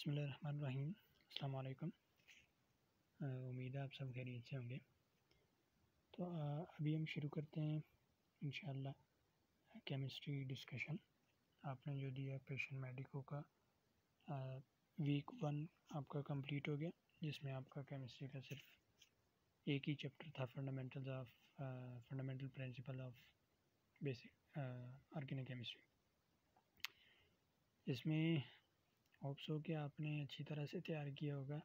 बिस्मिल्लाहिर्रहमानिर्रहीम। अस्सलाम वालेकुम। उम्मीद है आप सब खैरियत से होंगे। तो अभी हम शुरू करते हैं इंशाअल्लाह केमिस्ट्री डिस्कशन। आपने जो दिया पेशेंट मेडिको का वीक 1 आपका कंप्लीट हो गया, जिसमें आपका केमिस्ट्री का सिर्फ एक ही चैप्टर था, fundamental principle of basic organic chemistry. इसमें होप्स हो कि आपने अच्छी तरह से तैयार किया होगा।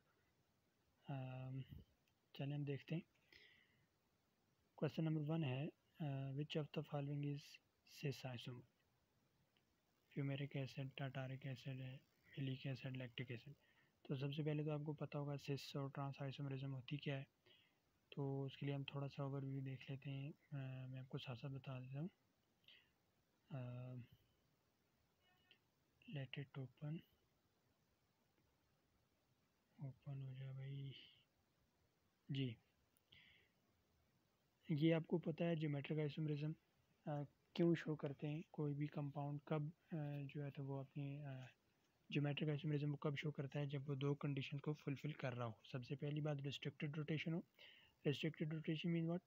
चलें हम देखते हैं। क्वेश्चन नंबर 1 है which of the following is cis isomer. Fumaric acid, tartaric acid, malic acid, lactic acid. तो सबसे पहले तो आपको पता होगा सिस और ट्रांस आइसोमरिज्म होती क्या है। तो उसके लिए हम थोड़ा सा ओवरव्यू देख लेते हैं। मैं आपको साथ साथ बता देता हूँ। लेट इट ओपन हो जाए भाई जी। ये आपको पता है ज्योमेट्रिक आइसोमरिज्म क्यों शो करते हैं, कोई भी कंपाउंड कब जो है तो वो अपनी ज्योमेट्रिक आइसोमरिज्म को कब शो करता है, जब वो दो कंडीशन को फुलफिल कर रहा हो। सबसे पहली बात रिस्ट्रिक्टेड रोटेशन हो। Restricted rotation mean what,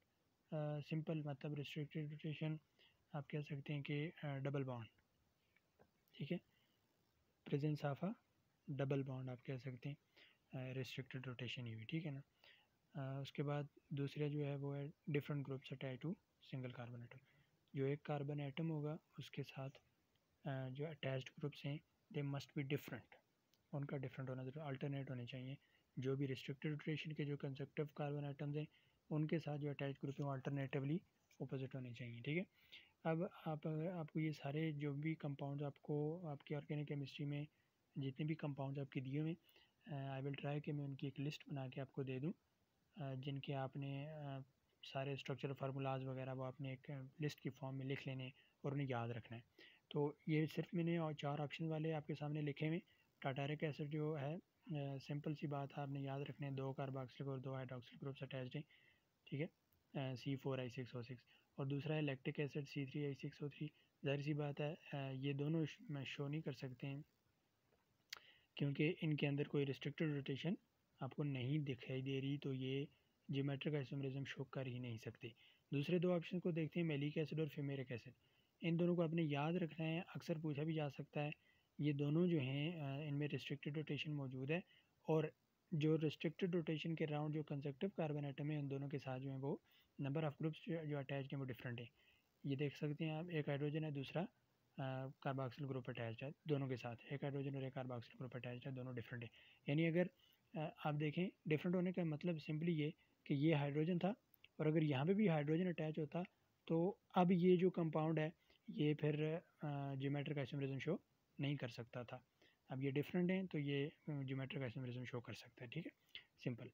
simple मतलब रिस्ट्रिक्टेड रोटेशन आप कह सकते हैं कि डबल बॉन्ड, ठीक है, presence of a double bond आप कह सकते हैं रिस्ट्रिक्टेड रोटेशन ही हुई, ठीक है ना। उसके बाद दूसरा जो है वो है different groups attach to single carbon atom. जो एक कार्बन एटम होगा उसके साथ जो अटैच्ड ग्रुप्स हैं दे मस्ट बी डिफरेंट, उनका डिफरेंट होना जरूरी, अल्टरनेट होने चाहिए। जो भी रिस्ट्रिक्टेड रोटेशन के जो कंसेप्टिव कार्बन एटम्स हैं उनके साथ जो अटैच ग्रुप है वो अल्टरनेटिवली अपोजिट होने चाहिए, ठीक है। अब आपको ये सारे जो भी कंपाउंड्स आपको आपकी ऑर्गेनिक केमिस्ट्री में जितने भी कंपाउंड्स आपके दिए हुए, आई विल ट्राई कि मैं उनकी एक लिस्ट बना के आपको दे दूँ, जिनके आपने सारे स्ट्रक्चर फार्मूलाज वगैरह वो आपने एक लिस्ट की फॉर्म में लिख लेने और उन्हें याद रखना है। तो ये सिर्फ मैंने और 4 ऑप्शन वाले आपके सामने लिखे हुए। टार्टारिक एसिड जो है सिंपल सी बात है, आपने याद रखने हैं 2 कार्बोक्सिलिक और 2 हाइड्रोक्सिल ग्रुप्स अटैच्ड हैं, ठीक है, C4H6O6। और दूसरा है लैक्टिक एसिड C3H6O3। ज़ाहिर सी बात है ये दोनों शो नहीं कर सकते हैं क्योंकि इनके अंदर कोई रिस्ट्रिक्टेड रोटेशन आपको नहीं दिखाई दे रही, तो ये ज्योमेट्रिक आइसोमरिज्म शो कर ही नहीं सकते। दूसरे दो ऑप्शन को देखते हैं, मैलिक एसिड और फ्यूमेरिक एसिड। इन दोनों को आपने याद रखना है, अक्सर पूछा भी जा सकता है। ये दोनों जो हैं इनमें रिस्ट्रिक्टेड रोटेशन मौजूद है, और जो रिस्ट्रिक्टेड रोटेशन के राउंड जो कंसेप्टिव कार्बन एटम है उन दोनों के साथ जो है वो नंबर ऑफ ग्रुप्स जो अटैच हैं वो डिफरेंट है। ये देख सकते हैं आप, एक हाइड्रोजन है, दूसरा कार्बोक्सिल ग्रुप अटैच है, दोनों के साथ एक हाइड्रोजन और एक कार्बोक्सिल ग्रुप अटैच है, दोनों डिफरेंट है। यानी अगर आप देखें डिफरेंट होने का मतलब सिंपली ये कि ये हाइड्रोजन था और अगर यहाँ पे भी हाइड्रोजन अटैच होता तो अब ये जो कंपाउंड है ये फिर ज्योमेट्रिक आइसोमरिज्म शो नहीं कर सकता था। अब ये डिफरेंट हैं तो ये ज्योमेट्रिक आइसोमरिज्म शो कर सकता है, ठीक है, सिंपल।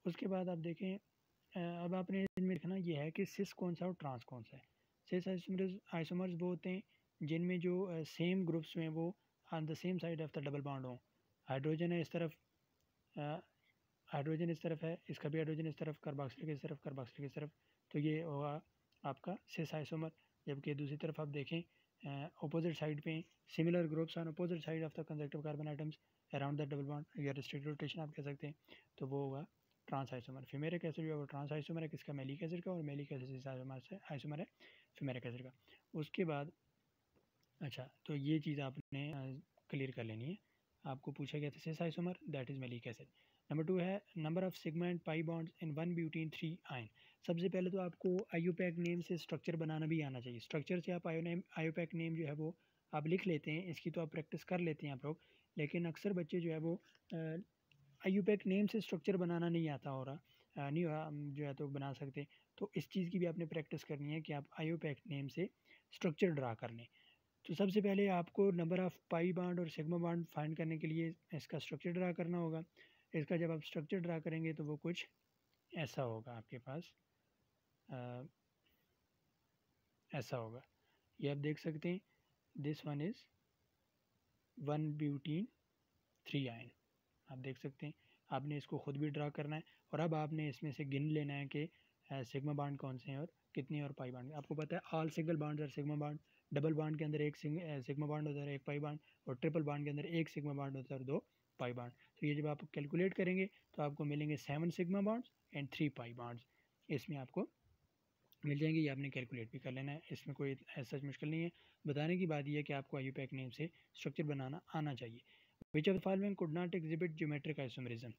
उसके बाद आप देखें अब आपने इसमें देखना ये है कि सिस कौन सा और ट्रांस कौन सा है। सिस आइसोमर्स वो होते हैं जिनमें जो सेम ग्रुप्स में वो on the same side of the double bond हो। हाइड्रोजन है इस तरफ, हाइड्रोजन इस तरफ है, इसका भी हाइड्रोजन इस तरफ, कार्बोक्सिलिक इस तरफ, कार्बोक्सिलिक इस तरफ, तो ये होगा आपका सिस आइसोमर। जबकि दूसरी तरफ आप देखें अपोजिट साइड पे similar groups on opposite side of the conceptive carbon items around the double bond या रिस्ट्रिक्टेड रोटेशन आप कह सकते हैं, तो वो होगा ट्रांस आइसोमर। फ्यूमेरिक एसिड जो है वो ट्रांस आइसोमर है किसका, मैलिक एसिड का, और मैलिक एसिड आइसोमर है फ्यूमेरिक एसिड का। उसके बाद अच्छा, तो ये चीज़ आपने क्लियर कर लेनी है। आपको पूछा गया था cis isomer, that is malic acid. Number 2 है number of sigma and pi bonds in 1 butene 3 ion. सबसे पहले तो आपको आईयूपैक नेम से स्ट्रक्चर बनाना भी आना चाहिए। स्ट्रक्चर से आप आईयूपैक नेम जो है वो आप लिख लेते हैं, इसकी तो आप प्रैक्टिस कर लेते हैं आप लोग, लेकिन अक्सर बच्चे जो है वो आईयूपैक नेम से स्ट्रक्चर बनाना नहीं आता हो रहा, नहीं जो है तो बना सकते। तो इस चीज़ की भी आपने प्रैक्टिस करनी है कि आप आईयूपैक नेम से स्ट्रक्चर ड्रा कर लें। तो सबसे पहले आपको नंबर ऑफ़ पाई बॉन्ड और सिग्मा बॉन्ड फाइंड करने के लिए इसका स्ट्रक्चर ड्रा करना होगा। इसका जब आप स्ट्रक्चर ड्रा करेंगे तो वो कुछ ऐसा होगा आपके पास, ऐसा होगा। ये आप देख सकते हैं, this one is 1 butene 3 ion, आप देख सकते हैं। आपने इसको खुद भी ड्रा करना है और अब आपने इसमें से गिन लेना है कि सिग्मा बॉन्ड कौन से हैं और कितने, और पाई बॉन्ड। आपको पता है ऑल सिंगल बॉन्ड और सिग्मा बॉन्ड, डबल बॉन्ड के अंदर एक सिग्मा बॉन्ड होता है, एक पाई बॉन्ड, और ट्रिपल बॉन्ड के अंदर एक सिग्मा बॉन्ड होता है और 2 पाई बॉन्ड। तो ये जब आप कैलकुलेट करेंगे तो आपको मिलेंगे 7 sigma bonds and 3 pi bonds, इसमें आपको मिल जाएंगे। ये आपने कैलकुलेट भी कर लेना है, इसमें कोई ऐसा मुश्किल नहीं है। बताने की बात यह है कि आपको आईयूपैक नेम से स्ट्रक्चर बनाना आना चाहिए। विच of the following could not exhibit geometric isomerism.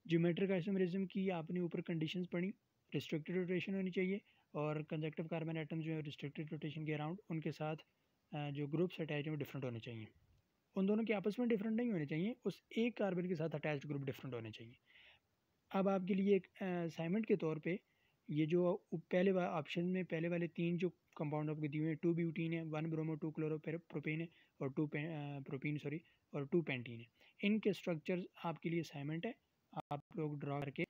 Geometric isomerism की आपने ऊपर कंडीशंस पढ़ी, रिस्ट्रिक्टेड रोटेशन होनी चाहिए और कंजक्टिव कार्बन एटम जो है रिस्ट्रिक्टेड रोटेशन के अराउंड उनके साथ जो ग्रुप्स अटैच हैं वो डिफरेंट होने चाहिए। उन दोनों के आपस में डिफरेंट नहीं होने चाहिए, उस एक कार्बन के साथ अटैच्ड ग्रुप डिफरेंट होने चाहिए। अब आपके लिए एक असाइनमेंट के तौर पे ये जो पहले ऑप्शन में पहले वाले 3 जो कंपाउंड आपको दिए हुए हैं, 2 ब्यूटीन है, 1 ब्रोमो, 2 क्लोरोप्रोपेन है और 2 प्रोपीन और 2 पेंटीन है। इनके स्ट्रक्चर्स आपके लिए असाइनमेंट है, आप लोग ड्रा करके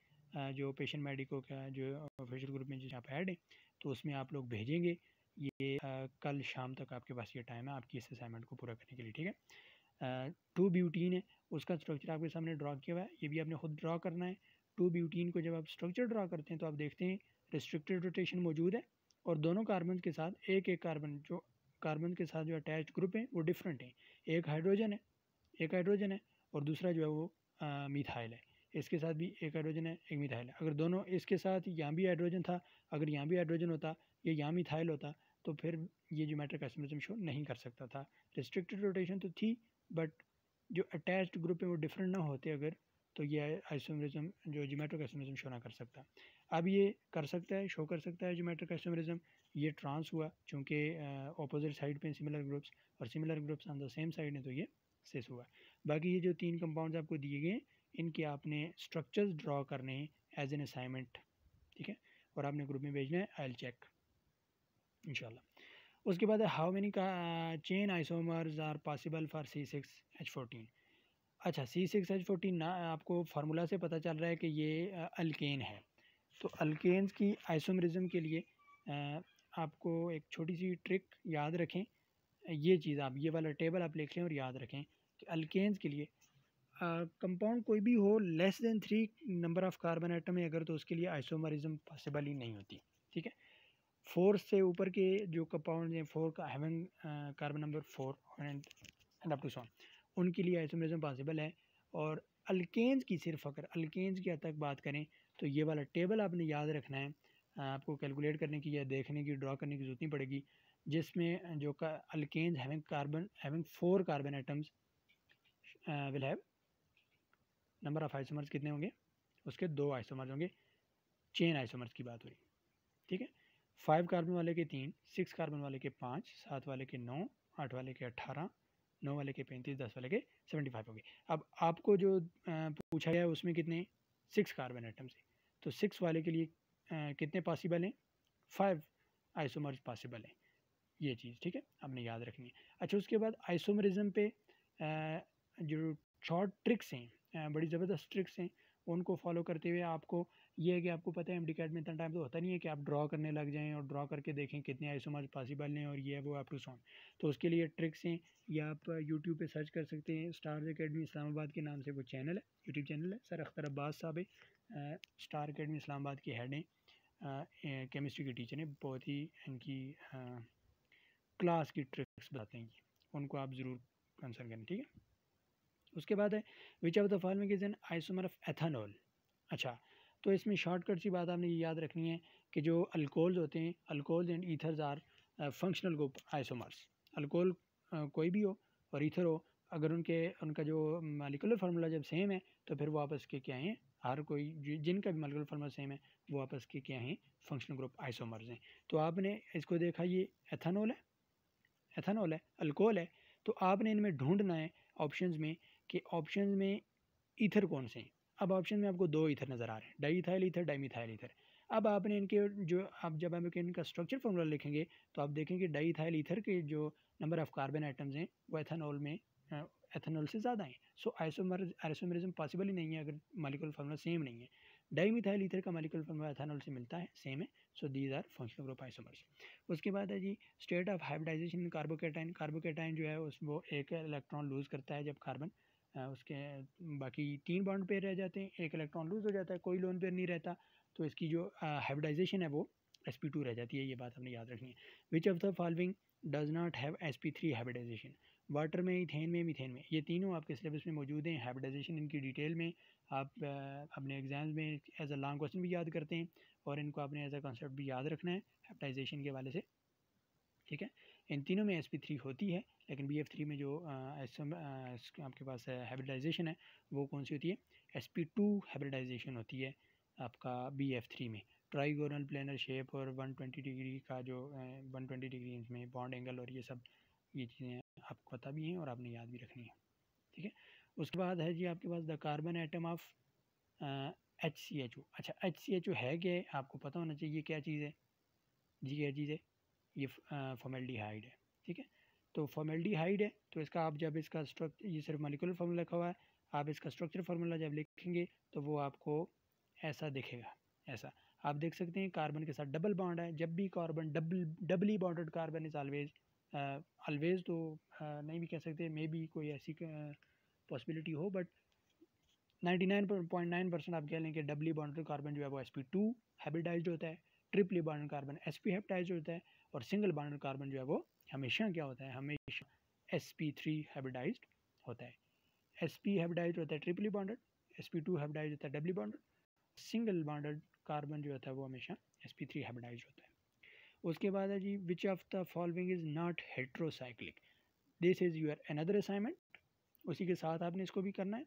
जो पेशेंट मेडिको का जो ऑफिशियल ग्रुप में जिस आप ऐड है तो उसमें आप लोग भेजेंगे। ये कल शाम तक आपके पास ये टाइम है आपकी इस असाइनमेंट को पूरा करने के लिए, ठीक है। 2 ब्यूटीन है, उसका स्ट्रक्चर आपके सामने ड्रा किया हुआ है, ये भी आपने खुद ड्रा करना है। 2 ब्यूटीन को जब आप स्ट्रक्चर ड्रा करते हैं तो आप देखते हैं रिस्ट्रिक्टेड रोटेशन मौजूद है और दोनों कार्बन के साथ एक कार्बन के साथ जो अटैच्ड ग्रुप है वो डिफरेंट है। एक हाइड्रोजन है और दूसरा जो है वो मिथाइल है। इसके साथ भी एक हाइड्रोजन है, एक मिथाइल है। अगर दोनों इसके साथ यहाँ भी हाइड्रोजन था, अगर यहाँ भी हाइड्रोजन होता या यहाँ मिथाइल होता तो फिर ये ज्योमेट्रिक आइसोमेरिज्म शो नहीं कर सकता था। रिस्ट्रिक्टेड रोटेशन तो थी बट जो अटैच्ड ग्रुप है वो डिफरेंट ना होते अगर, तो ये आइसोमेरिज्म जो ज्योमेट्रिक आइसोमेरिज्म शो ना कर सकता। अब ये कर सकता है, शो कर सकता है ज्योमेट्रिक आइसोमेरिज्म। ये ट्रांस हुआ चूँकि ऑपोजिट साइड पे सिमिलर ग्रुप्स और similar groups on the same side है तो ये सिस हुआ। बाकी ये जो 3 कंपाउंड्स आपको दिए गए इनके आपने स्ट्रक्चर्स ड्रॉ करने हैं एज एन असाइनमेंट, ठीक है, और आपने ग्रुप में भेजना है। आई विल चेक इंशाल्लाह। उसके बाद हाउ मेनी का chain isomers are possible for C6H14। अच्छा, C6H14 ना आपको फार्मूला से पता चल रहा है कि ये अल्केन है। तो अल्केन्स की आइसोमरिज्म के लिए आपको एक छोटी सी ट्रिक याद रखें। ये चीज़ आप ये वाला टेबल आप लिख लें और याद रखें कि अल्केन्स के लिए कंपाउंड कोई भी हो less than 3 number of carbon atom है अगर, तो उसके लिए आइसोमरिज्म पॉसिबल ही नहीं होती, ठीक है। 4 से ऊपर के जो कंपाउंड हैं 4 का having carbon number 4 and up to so उनके लिए आइसोमरिज्म पॉसिबल है। और अल्केन्स की सिर्फ अगर अल्केन्स की हद तक बात करें तो ये वाला टेबल आपने याद रखना है। आपको कैलकुलेट करने की या देखने की ड्रा करने की जरूरत नहीं पड़ेगी, जिसमें जो का alkanes having 4 carbon atoms will have number of isomers कितने होंगे, उसके 2 आइसोमर्स होंगे। चेन आइसोमर्स की बात हो रही, ठीक है। 5 कार्बन वाले के 3, 6 कार्बन वाले के 5, 7 वाले के 9, 8 वाले के 18, 9 वाले के 35, 10 वाले के 75 होंगे। अब आपको जो पूछा गया है उसमें कितने 6 कार्बन एटम्स है, तो 6 वाले के लिए कितने पॉसिबल हैं, 5 आइसोमर्स पॉसिबल हैं। ये चीज़ ठीक है आपने याद रखनी है। अच्छा, उसके बाद आइसोमरिज्म पे जो शॉर्ट ट्रिक्स हैं, बड़ी ज़बरदस्त ट्रिक्स हैं, उनको फॉलो करते हुए आपको ये है कि आपको पता है MD-CAT में इतना टाइम तो होता नहीं है कि आप ड्रॉ करने लग जाएं और ड्रॉ करके देखें कितने आइसोमर्स पॉसिबल हैं और ये है वो आप टू सॉन। तो उसके लिए ट्रिक्स हैं, या आप यूट्यूब पे सर्च कर सकते हैं। स्टार अकेडमी इस्लामाबाद के नाम से वो चैनल है, यूट्यूब चैनल है। सर अख्तर अब्बास साहब है, स्टार अकेडमी इस्लामाबाद के हेड हैं, केमिस्ट्री के टीचर हैं, बहुत ही इनकी क्लास की ट्रिक्स बताते हैं, उनको आप ज़रूर कंसर्न करें, ठीक है। उसके बाद है which of the following is an isomer of ethanol. अच्छा, तो इसमें शॉर्टकट सी बात आपने ये याद रखनी है कि जो अल्कोहल्स होते हैं, alcohols and ethers are functional group isomers. Alcohol कोई भी हो और ईथर हो, अगर उनका जो मॉलिक्यूलर फार्मूला जब सेम है तो फिर वो आपस के क्या हैं, हर कोई जिनका भी मॉलिक्यूलर फार्मूला सेम है वो आपस के क्या हैं, फंक्शनल ग्रुप आइसोमर्स हैं। तो आपने इसको देखा ये एथेनॉल है, अल्कोहल है, तो आपने इनमें ढूंढना है ऑप्शंस में कि ऑप्शन में ईथर कौन से हैं। अब ऑप्शन में आपको 2 ईथर नज़र आ रहे हैं, डाईइथाइल ईथर, डाईमिथाइल ईथर। अब आपने इनके जो आप जब आप इनका स्ट्रक्चर फॉर्मूला लिखेंगे तो आप देखेंगे डाईइथाइल ईथर के जो नंबर ऑफ कार्बन आइटम्स हैं वो एथेनॉल में एथेनॉल से ज़्यादा हैं। सो आइसोमरिज्म पॉसिबल ही नहीं है अगर मॉलिक्यूलर फार्मूला सेम नहीं है। डाईमिथाइल ईथर का मॉलिक्यूलर फार्मूला एथेनॉल से मिलता है, सेम है। So these are functional group isomers. उसके बाद है जी state of hybridisation in carbocation. Carbocation जो है उस वो एक इलेक्ट्रॉन लूज़ करता है जब कार्बन उसके बाकी 3 बॉन्ड पेयर रह जाते हैं, एक इलेक्ट्रॉन लूज हो जाता है, कोई लोन पेयर नहीं रहता, तो इसकी जो हाइब्रिडाइजेशन है वो sp2 रह जाती है। ये बात हमने याद रखनी है। Which of the following does not have sp3 hybridisation. Water में, इथेन में, मीथेन में, ये तीनों आपके सिलेबस में मौजूद हैं। हाइब्रिडाइजेशन इनकी डिटेल में आप अपने एग्जाम्स में एज अ लॉन्ग क्वेश्चन भी याद करते हैं और इनको आपने एज अ कॉन्सेप्ट भी याद रखना है हाइब्रिडाइजेशन के हवाले से, ठीक है। इन तीनों में sp3 होती है, लेकिन bf3 में जो आपके पास हाइब्रिडाइजेशन है वो कौन सी होती है, sp2 हाइब्रिडाइजेशन होती है आपका bf3 में। ट्राइगोनल प्लेनर शेप और 120 डिग्री का जो 120 डिग्री में बॉन्ड एंगल और ये सब, ये चीज़ें आपको पता भी हैं और आपने याद भी रखनी है, ठीक है। उसके बाद है जी आपके पास the carbon atom of HCHO। अच्छा, HCHO है क्या, आपको पता होना चाहिए क्या चीज़ है जी, क्या चीज़ है, ये फॉर्मेल्डिहाइड है, ठीक है। तो फॉर्मेल्डिहाइड है, तो इसका आप जब इसका स्ट्रक्चर, ये सिर्फ मॉलिक्यूलर फार्मूला लिखा हुआ है, आप इसका स्ट्रक्चर फार्मूला जब लिखेंगे तो वो आपको ऐसा दिखेगा, ऐसा आप देख सकते हैं। कार्बन के साथ डबल बॉन्ड है, जब भी carbon doubly bonded carbon is always, always तो नहीं भी कह सकते, मे बी कोई ऐसी पॉसिबिलिटी हो, बट 99.9% आप कह लें कि डबली बॉन्डेड कार्बन जो है वो sp2 हाइब्रिडाइज्ड होता है, ट्रिपली बॉन्डेड कार्बन sp हाइब्रिडाइज्ड होता है, और सिंगल बॉन्डेड कार्बन जो है वो हमेशा क्या होता है, हमेशा sp3 हाइब्रिडाइज्ड होता है। sp हाइब्रिडाइज्ड होता है ट्रिपली बॉन्डेड, sp2 हाइब्रिडाइज्ड होता है doubly bonded, single bonded carbon जो होता है वो हमेशा sp3 हाइब्रिडाइज्ड होता है। उसके बाद है जी which of the following is not heterocyclic, this is your another assignment, उसी के साथ आपने इसको भी करना है।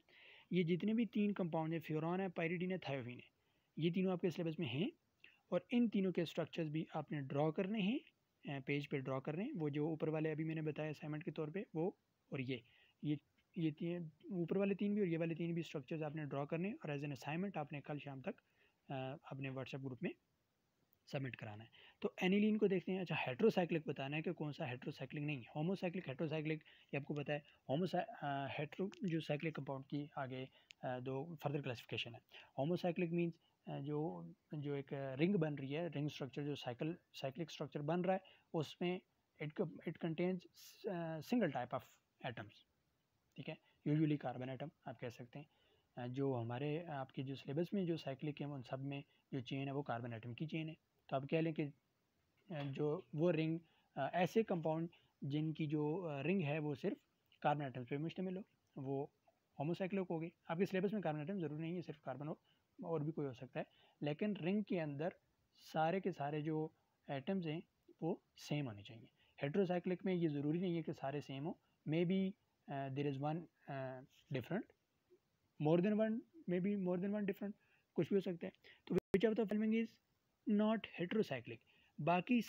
ये जितने भी तीन कंपाउंड है, फ्यूरॉन है, पायरिडीन है, थायोफीन है, ये तीनों आपके सिलेबस में हैं और इन तीनों के स्ट्रक्चर्स भी आपने ड्रॉ करने हैं, पेज पे ड्रॉ करने हैं। वो जो ऊपर वाले अभी मैंने बताया असाइनमेंट के तौर पे वो, और ये तीन, ऊपर वाले तीन भी और ये वाले तीन भी स्ट्रक्चर्स आपने ड्रॉ करने, और एज एन असाइनमेंट आपने कल शाम तक अपने व्हाट्सएप ग्रुप में सबमिट कराना है। तो एनिलीन को देखते हैं। अच्छा, हेट्रोसाइक्लिक बताना है कि कौन सा हेट्रोसाइक्लिक नहीं है, होमोसाइक्लिक, हेट्रोसाइक्लिक, ये आपको पता है। हेट्रो जो साइक्लिक कंपाउंड की आगे दो फर्दर क्लासिफिकेशन है। होमोसाइक्लिक मीन्स जो जो एक रिंग बन रही है, रिंग स्ट्रक्चर जो साइक्लिक स्ट्रक्चर बन रहा है, उसमें it contains single type of atoms, ठीक है, यूजुअली कार्बन एटम आप कह सकते हैं। जो हमारे आपके जो सिलेबस में जो साइक्लिक है उन सब में जो चेन है वो कार्बन एटम की चेन है। तो आप कह लें कि जो वो रिंग, ऐसे कंपाउंड जिनकी जो रिंग है वो सिर्फ कार्बन एटम पे मुश्तमिल हो, वो होमोसाइक्लिक हो गई। आपके सिलेबस में कार्बन एटम ज़रूरी नहीं है सिर्फ कार्बन हो, और भी कोई हो सकता है, लेकिन रिंग के अंदर सारे के सारे जो एटम्स हैं वो सेम होने चाहिए। हेट्रोसाइक्लिक में ये ज़रूरी नहीं है कि सारे सेम हो, maybe there is one different, more than one, maybe more than one different, कुछ भी हो सकता है। तो which of the following is not heterocyclic, बाकी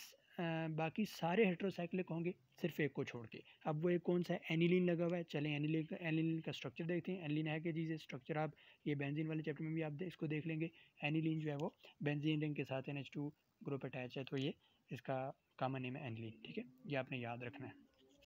बाकी सारे हेट्रोसाइक्लिक होंगे सिर्फ एक को छोड़ के। अब वो एक कौन सा है, एनिलीन लगा हुआ है। चलें एनिलीन का स्ट्रक्चर देखते हैं। एनिलीन है कि जी स्ट्रक्चर आप ये बेंजीन वाले चैप्टर में भी आप इसको देख लेंगे। एनिलीन जो है वो बेंजीन रिंग के साथ NH2 ग्रुप अटैच है, तो ये इसका कॉमन नेम है एनिलीन, ठीक है, ये आपने याद रखना है।